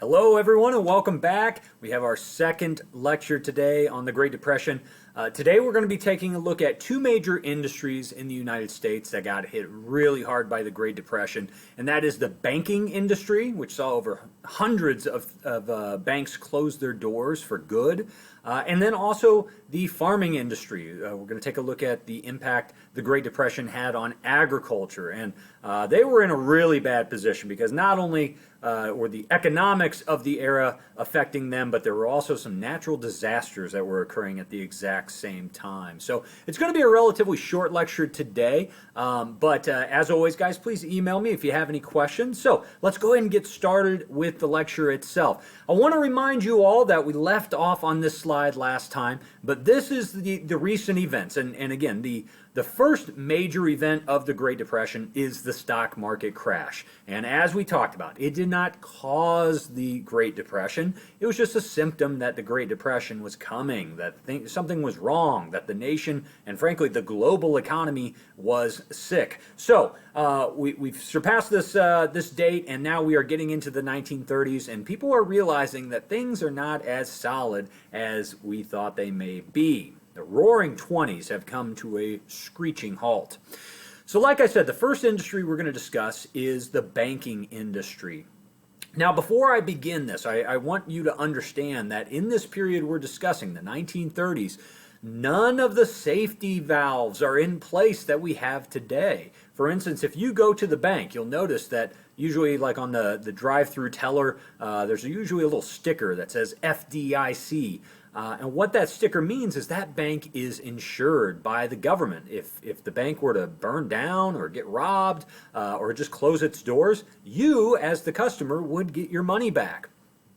Hello, everyone, and welcome back. We have our second lecture today on the Great Depression. Today, we're going to be taking a look at two major industries in the United States that got hit really hard by the Great Depression, and that is the banking industry, which saw over hundreds of banks close their doors for good, and then also the farming industry. We're going to take a look at the impact the Great Depression had on agriculture, and they were in a really bad position because not only were the economics of the era affecting them, but there were also some natural disasters that were occurring at the exact same time. So it's going to be a relatively short lecture today, but as always, guys, please email me if you have any questions. So let's go ahead and get started with the lecture itself. I want to remind you all that we left off on this slide last time, but this is the recent events, and again, the first major event of the Great Depression is the stock market crash. And as we talked about, it did not cause the Great Depression. It was just a symptom that the Great Depression was coming, that something was wrong, that the nation and frankly the global economy was sick. So we've surpassed this date, and now we are getting into the 1930s, and people are realizing that things are not as solid as we thought they may be. The roaring 20s have come to a screeching halt. So like I said, the first industry we're going to discuss is the banking industry. Now, before I begin this, I want you to understand that in this period we're discussing, the 1930s, none of the safety valves are in place that we have today. For instance, if you go to the bank, you'll notice that usually like on the drive-through teller, there's usually a little sticker that says FDIC. And what that sticker means is that bank is insured by the government. If the bank were to burn down or get robbed or just close its doors, you as the customer would get your money back.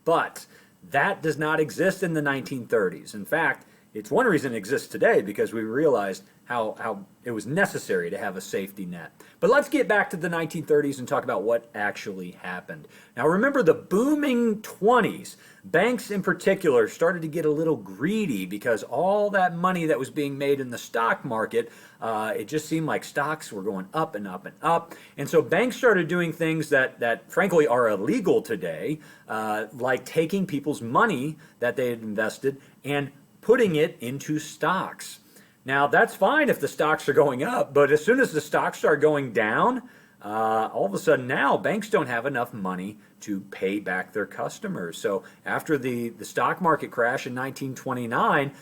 But that does not exist in the 1930s. In fact, it's one reason it exists today because we realized how it was necessary to have a safety net. But let's get back to the 1930s and talk about what actually happened. Now remember the booming 20s. Banks in particular started to get a little greedy because all that money that was being made in the stock market, it just seemed like stocks were going up and up and up. And so banks started doing things that frankly are illegal today, like taking people's money that they had invested and putting it into stocks. Now, that's fine if the stocks are going up, but as soon as the stocks start going down, all of a sudden now banks don't have enough money to pay back their customers. So after the stock market crash in 1929,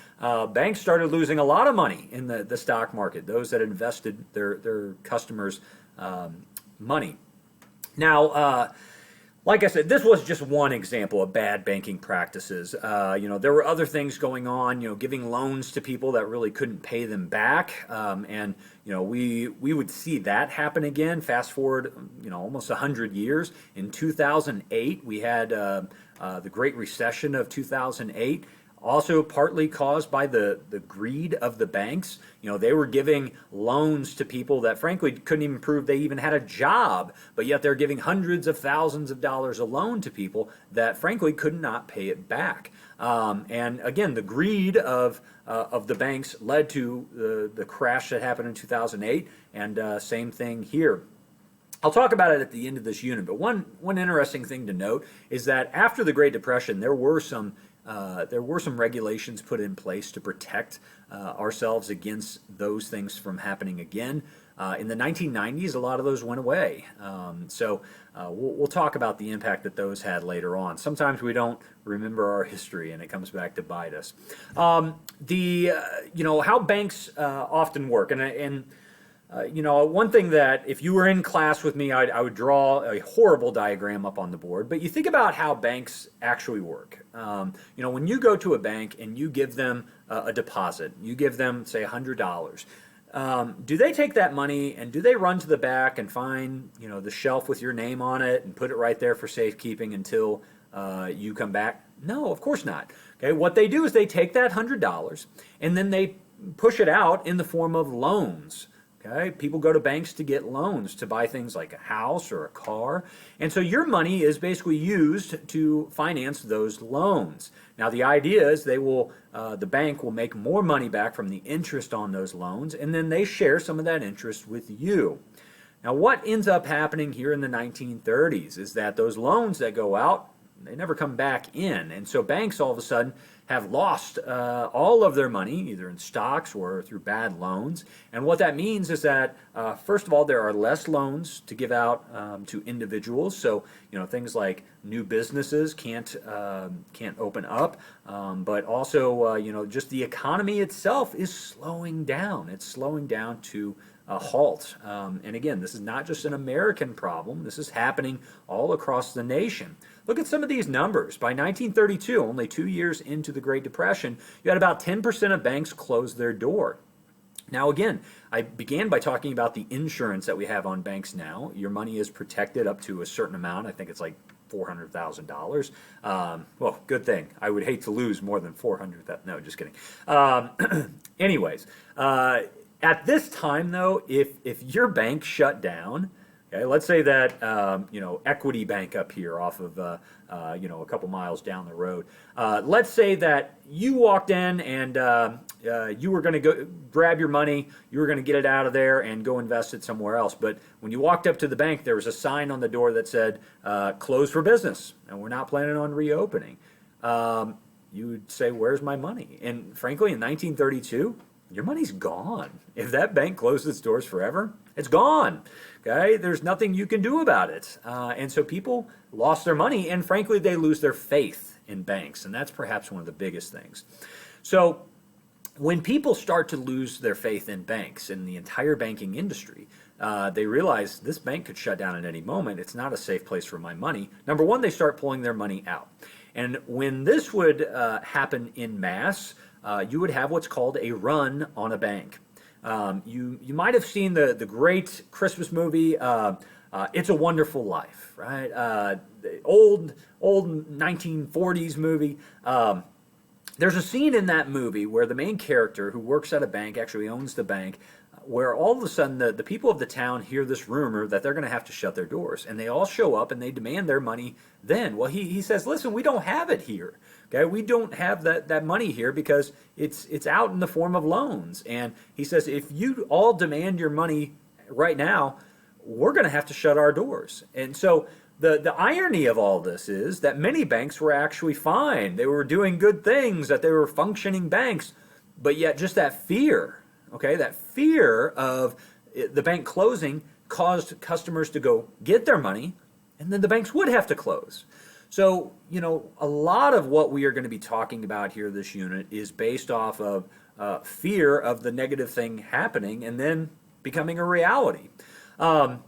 banks started losing a lot of money in the stock market, those that invested their customers' money. Now, like I said, this was just one example of bad banking practices. There were other things going on, giving loans to people that really couldn't pay them back. And we would see that happen again. Fast forward, almost 100 years. In 2008, we had the Great Recession of 2008. Also partly caused by the greed of the banks. They were giving loans to people that frankly couldn't even prove they even had a job, but yet they're giving hundreds of thousands of dollars a loan to people that frankly could not pay it back. And again, the greed of the banks led to the crash that happened in 2008, and same thing here. I'll talk about it at the end of this unit, but one interesting thing to note is that after the Great Depression, there were some regulations put in place to protect ourselves against those things from happening again. In the 1990s, a lot of those went away. So we'll talk about the impact that those had later on. Sometimes we don't remember our history, and it comes back to bite us. How banks often work, and one thing that if you were in class with me, I would draw a horrible diagram up on the board, but you think about how banks actually work. When you go to a bank and you give them a deposit, you give them, say, $100, do they take that money and do they run to the back and find, the shelf with your name on it and put it right there for safekeeping until you come back? No, of course not. Okay, what they do is they take that $100 and then they push it out in the form of loans. Okay, people go to banks to get loans to buy things like a house or a car. And so your money is basically used to finance those loans. Now the idea is the bank will make more money back from the interest on those loans, and then they share some of that interest with you. Now what ends up happening here in the 1930s is that those loans that go out, they never come back in. And so banks all of a sudden have lost all of their money, either in stocks or through bad loans. And what that means is that, first of all, there are less loans to give out to individuals. So, things like new businesses can't open up. But also, just the economy itself is slowing down. It's slowing down to a halt. And again, this is not just an American problem. This is happening all across the nation. Look at some of these numbers. By 1932, only 2 years into the Great Depression, you had about 10% of banks close their door. Now again, I began by talking about the insurance that we have on banks now. Your money is protected up to a certain amount. I think it's like $400,000. Well, good thing. I would hate to lose more than 400,000. No, just kidding. Anyways, at this time though, if your bank shut down, okay, let's say that Equity Bank up here off of a couple miles down the road. Let's say that you walked in and you were going to go grab your money, you were going to get it out of there and go invest it somewhere else. But when you walked up to the bank, there was a sign on the door that said "Closed for business," and we're not planning on reopening. You would say, "Where's my money?" And frankly, in 1932. Your money's gone. If that bank closed its doors forever, it's gone. Okay, there's nothing you can do about it. And so people lost their money, and frankly, they lose their faith in banks, and that's perhaps one of the biggest things. So when people start to lose their faith in banks and the entire banking industry, they realize this bank could shut down at any moment. It's not a safe place for my money. Number one, they start pulling their money out. And when this would happen in mass, you would have what's called a run on a bank. You might have seen the great Christmas movie, It's a Wonderful Life, right? The old 1940s movie. There's a scene in that movie where the main character who works at a bank, actually owns the bank, where all of a sudden the people of the town hear this rumor that they're going to have to shut their doors. And they all show up and they demand their money then. Well, he says, listen, we don't have it here. Okay, we don't have that money here because it's out in the form of loans. And he says, if you all demand your money right now, we're going to have to shut our doors. And so the irony of all this is that many banks were actually fine. They were doing good things, that they were functioning banks, but yet just that fear, okay, that fear of the bank closing caused customers to go get their money, and then the banks would have to close. So, a lot of what we are going to be talking about here, this unit, is based off of fear of the negative thing happening and then becoming a reality. I'm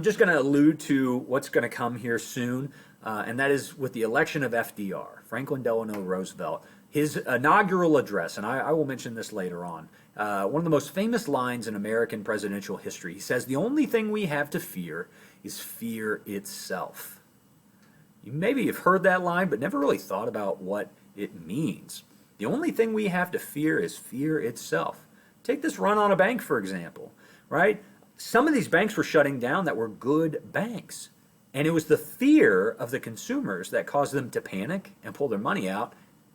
just going to allude to what's going to come here soon, and that is with the election of FDR, Franklin Delano Roosevelt. His inaugural address, and I will mention this later on, one of the most famous lines in American presidential history. He says, "The only thing we have to fear is fear itself." You maybe have heard that line, but never really thought about what it means. The only thing we have to fear is fear itself. Take this run on a bank, for example, right? Some of these banks were shutting down that were good banks. And it was the fear of the consumers that caused them to panic and pull their money out.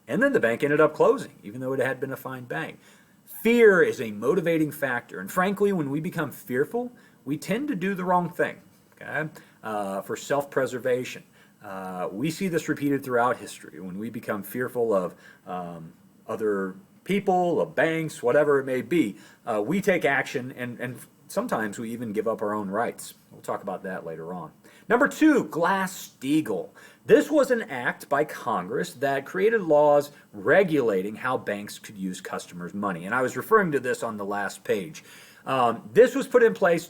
And then the bank ended up closing, even though it had been a fine bank. Fear is a motivating factor. And frankly, when we become fearful, we tend to do the wrong thing, okay? For self-preservation. We see this repeated throughout history. When we become fearful of other people, of banks, whatever it may be, we take action, and sometimes we even give up our own rights. We'll talk about that later on. Number 2, Glass-Steagall. This was an act by Congress that created laws regulating how banks could use customers' money. And I was referring to this on the last page. This was put in place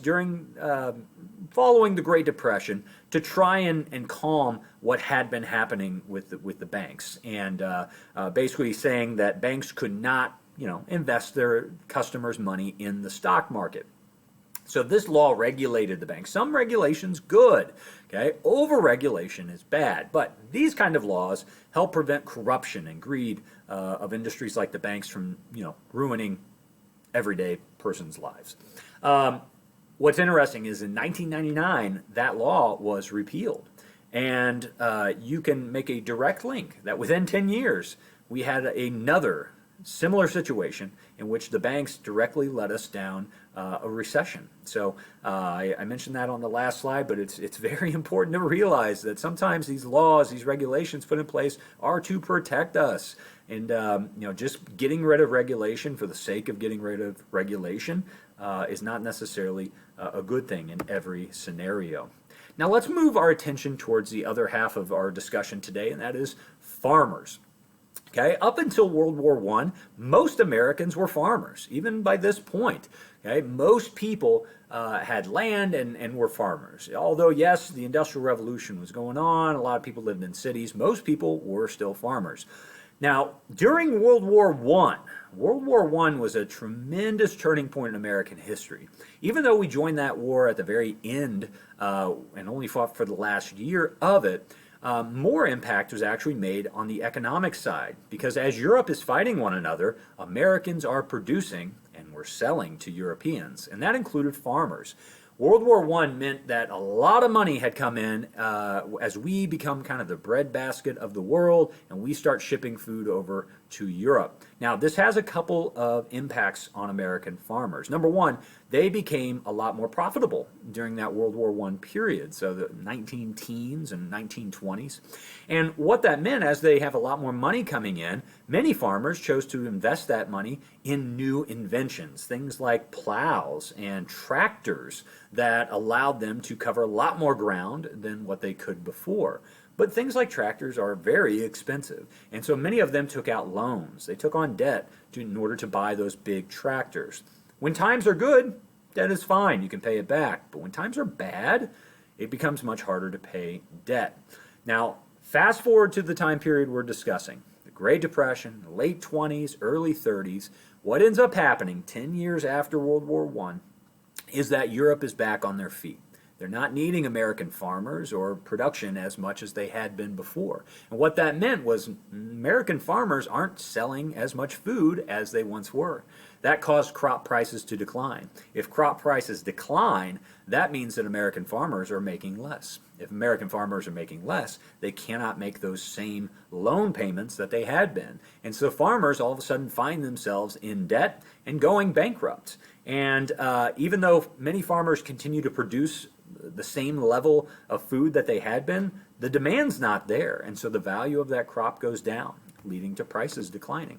following the Great Depression to try and calm what had been happening with the banks, and basically saying that banks could not, invest their customers' money in the stock market. So this law regulated the banks. Some regulations good, okay? Over-regulation is bad, but these kind of laws help prevent corruption and greed of industries like the banks from, ruining everyday person's lives. What's interesting is in 1999, that law was repealed. And you can make a direct link that within 10 years, we had another similar situation in which the banks directly let us down a recession. So I mentioned that on the last slide, but it's very important to realize that sometimes these laws, these regulations put in place are to protect us. And just getting rid of regulation for the sake of getting rid of regulation is not necessarily a good thing in every scenario. Now let's move our attention towards the other half of our discussion today, and that is farmers. Okay, up until World War I, most Americans were farmers, even by this point. Okay, most people had land and were farmers. Although, yes, the Industrial Revolution was going on, a lot of people lived in cities, most people were still farmers. Now, during World War I was a tremendous turning point in American history. Even though we joined that war at the very end and only fought for the last year of it, more impact was actually made on the economic side, because as Europe is fighting one another, Americans are producing and were selling to Europeans, and that included farmers. World War I meant that a lot of money had come in as we become kind of the breadbasket of the world and we start shipping food over to Europe. Now, this has a couple of impacts on American farmers. Number one, they became a lot more profitable during that World War I period, so the 19 teens and 1920s. And what that meant, as they have a lot more money coming in, many farmers chose to invest that money in new inventions, things like plows and tractors that allowed them to cover a lot more ground than what they could before. But things like tractors are very expensive, and so many of them took out loans. They took on debt in order to buy those big tractors. When times are good, debt is fine, you can pay it back. But when times are bad, it becomes much harder to pay debt. Now, fast forward to the time period we're discussing, the Great Depression, the late 20s, early 30s. What ends up happening 10 years after World War I is that Europe is back on their feet. They're not needing American farmers or production as much as they had been before. And what that meant was American farmers aren't selling as much food as they once were. That caused crop prices to decline. If crop prices decline, that means that American farmers are making less. If American farmers are making less, they cannot make those same loan payments that they had been. And so farmers all of a sudden find themselves in debt and going bankrupt. And even though many farmers continue to produce the same level of food that they had been, the demand's not there. And so the value of that crop goes down, leading to prices declining.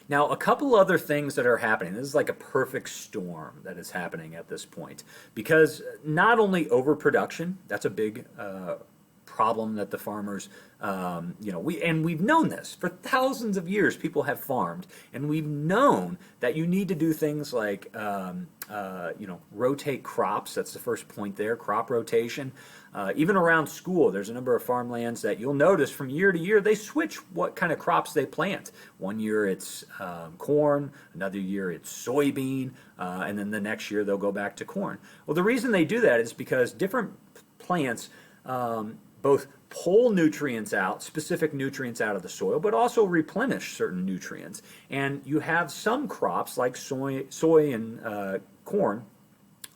Now, a couple other things that are happening. This is like a perfect storm that is happening at this point, because not only overproduction, that's a big problem that the farmers, we've known this for thousands of years. People have farmed, and we've known that you need to do things like rotate crops. That's the first point there, crop rotation. Even around school, there's a number of farmlands that you'll notice from year to year, they switch what kind of crops they plant. One year it's corn, another year it's soybean, and then the next year they'll go back to corn. Well, the reason they do that is because different plants both pull nutrients out, specific nutrients out of the soil, but also replenish certain nutrients. And you have some crops like soy and corn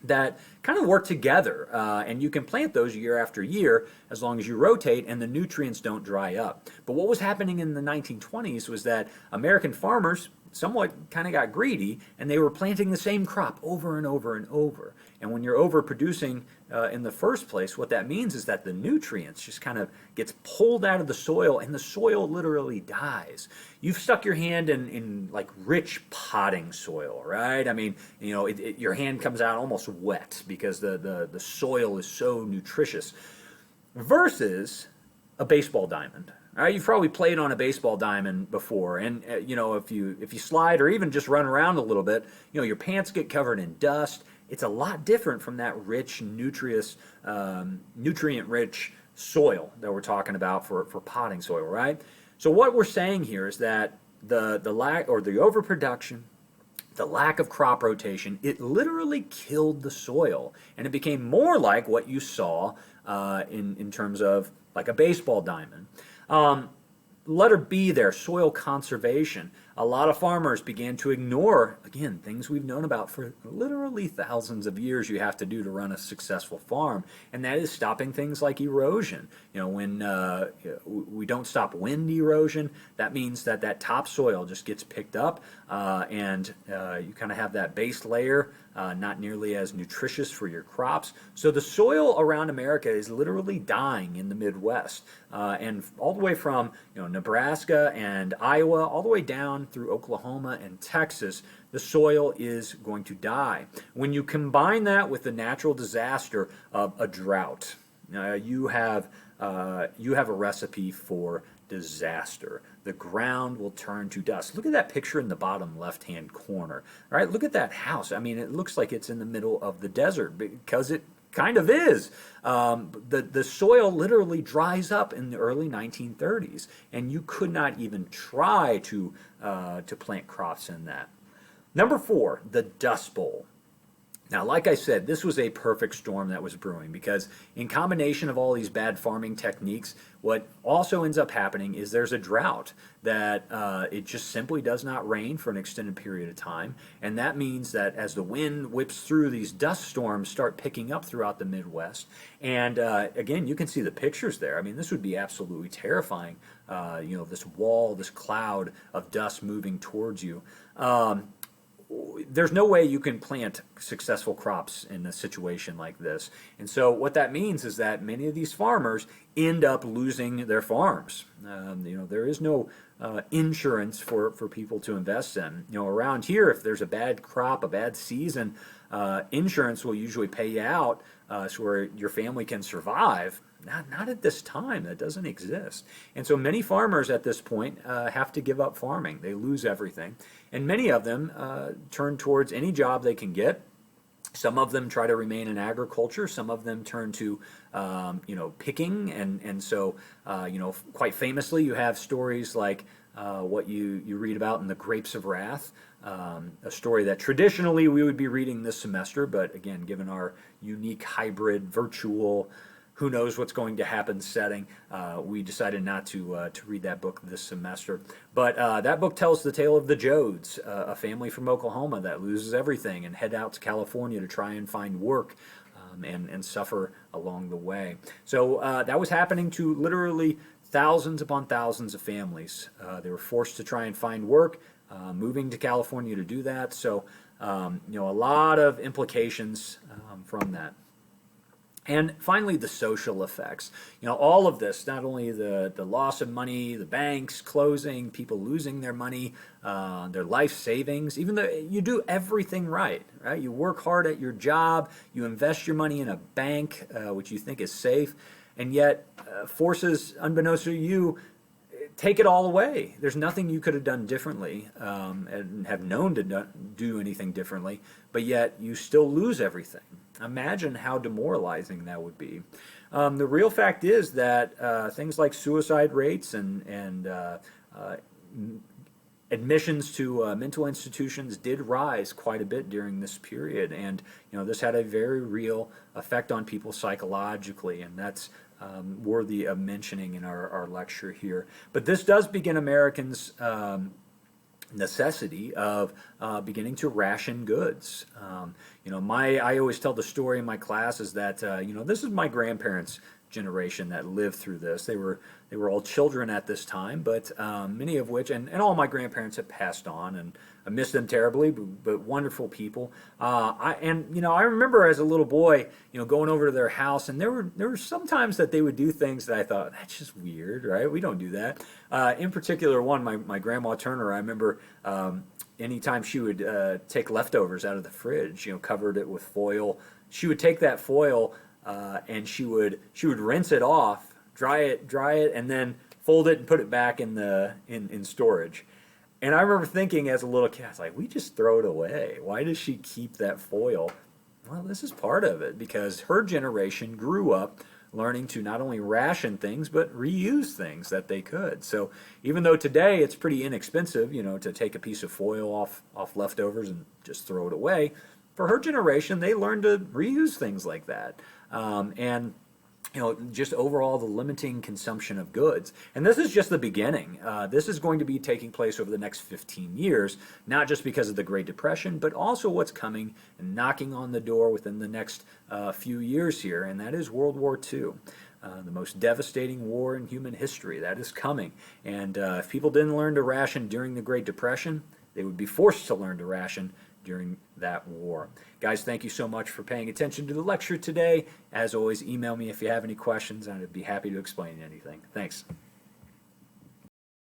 that kind of work together, and you can plant those year after year as long as you rotate and the nutrients don't dry up. But what was happening in the 1920s was that American farmers somewhat kind of got greedy, and they were planting the same crop over and over and over. And when you're overproducing in the first place, what that means is that the nutrients just kind of gets pulled out of the soil, and the soil literally dies. You've stuck your hand in like rich potting soil, right? I mean, your hand comes out almost wet because the soil is so nutritious, versus a baseball diamond. All right, you've probably played on a baseball diamond before, and if you slide or even just run around a little bit, your pants get covered in dust. It's a lot different from that rich, nutrient-rich soil that we're talking about for potting soil, right? So what we're saying here is that the lack or the overproduction, the lack of crop rotation, it literally killed the soil, and it became more like what you saw in terms of like a baseball diamond. Letter B there, soil conservation. a lot of farmers began to ignore, again, things we've known about for literally thousands of years you have to do to run a successful farm, and that is stopping things like erosion. When we don't stop wind erosion, that means that topsoil just gets picked up, and you kind of have that base layer not nearly as nutritious for your crops. So the soil around America is literally dying in the Midwest, and all the way from Nebraska and Iowa, all the way down through Oklahoma and Texas, the soil is going to die. When you combine that with the natural disaster of a drought, you have a recipe for disaster. The ground will turn to dust. Look at that picture in the bottom left-hand corner. All right, look at that house. I mean, it looks like it's in the middle of the desert because it kind of is. The soil literally dries up in the early 1930s, and you could not even try to plant crops in that. Number 4, the Dust Bowl. Now, like I said, this was a perfect storm that was brewing, because in combination of all these bad farming techniques, what also ends up happening is there's a drought that it just simply does not rain for an extended period of time. And that means that as the wind whips through, these dust storms start picking up throughout the Midwest. And again, you can see the pictures there. I mean, this would be absolutely terrifying, this wall, this cloud of dust moving towards you. There's no way you can plant successful crops in a situation like this. And so what that means is that many of these farmers end up losing their farms. There is no insurance for people to invest in. Around here, if there's a bad crop, a bad season, insurance will usually pay you out so where your family can survive. Not at this time. That doesn't exist. And so many farmers at this point have to give up farming. They lose everything. And many of them turn towards any job they can get. Some of them try to remain in agriculture. Some of them turn to, picking. And so, quite famously, you have stories like what you read about in The Grapes of Wrath, a story that traditionally we would be reading this semester. But again, given our unique hybrid virtual who knows what's going to happen setting, we decided not to read that book this semester. But that book tells the tale of the Jodes, a family from Oklahoma that loses everything and head out to California to try and find work and suffer along the way. So that was happening to literally thousands upon thousands of families. They were forced to try and find work, moving to California to do that. So, a lot of implications from that. And finally, the social effects. All of this, not only the loss of money, the banks closing, people losing their money, their life savings, even though you do everything right? You work hard at your job, you invest your money in a bank, which you think is safe, and yet forces, unbeknownst to you, take it all away. There's nothing you could have done differently and have known to do anything differently, but yet you still lose everything. Imagine how demoralizing that would be. The real fact is that things like suicide rates and admissions to mental institutions did rise quite a bit during this period, and this had a very real effect on people psychologically, and that's worthy of mentioning in our lecture here. But this does begin Americans' necessity of beginning to ration goods. I always tell the story in my classes that this is my grandparents' generation that lived through this. They were all children at this time, but many of which, and all my grandparents have passed on, and I miss them terribly, but wonderful people. I remember as a little boy, going over to their house, and there were some times that they would do things that I thought, that's just weird, right? We don't do that. In particular, my grandma Turner, I remember anytime she would take leftovers out of the fridge, covered it with foil, she would take that foil and she would rinse it off, dry it, and then fold it and put it back in storage. And I remember thinking as a little kid, I was like, we just throw it away. Why does she keep that foil? Well, this is part of it, because her generation grew up learning to not only ration things, but reuse things that they could. So even though today it's pretty inexpensive, to take a piece of foil off leftovers and just throw it away, for her generation, they learned to reuse things like that. And just overall the limiting consumption of goods. And this is just the beginning. This is going to be taking place over the next 15 years, not just because of the Great Depression, but also what's coming and knocking on the door within the next few years here, and that is World War II. The most devastating war in human history. That is coming. And if people didn't learn to ration during the Great Depression, they would be forced to learn to ration during that war. Guys, thank you so much for paying attention to the lecture today. As always, email me if you have any questions, and I'd be happy to explain anything. Thanks.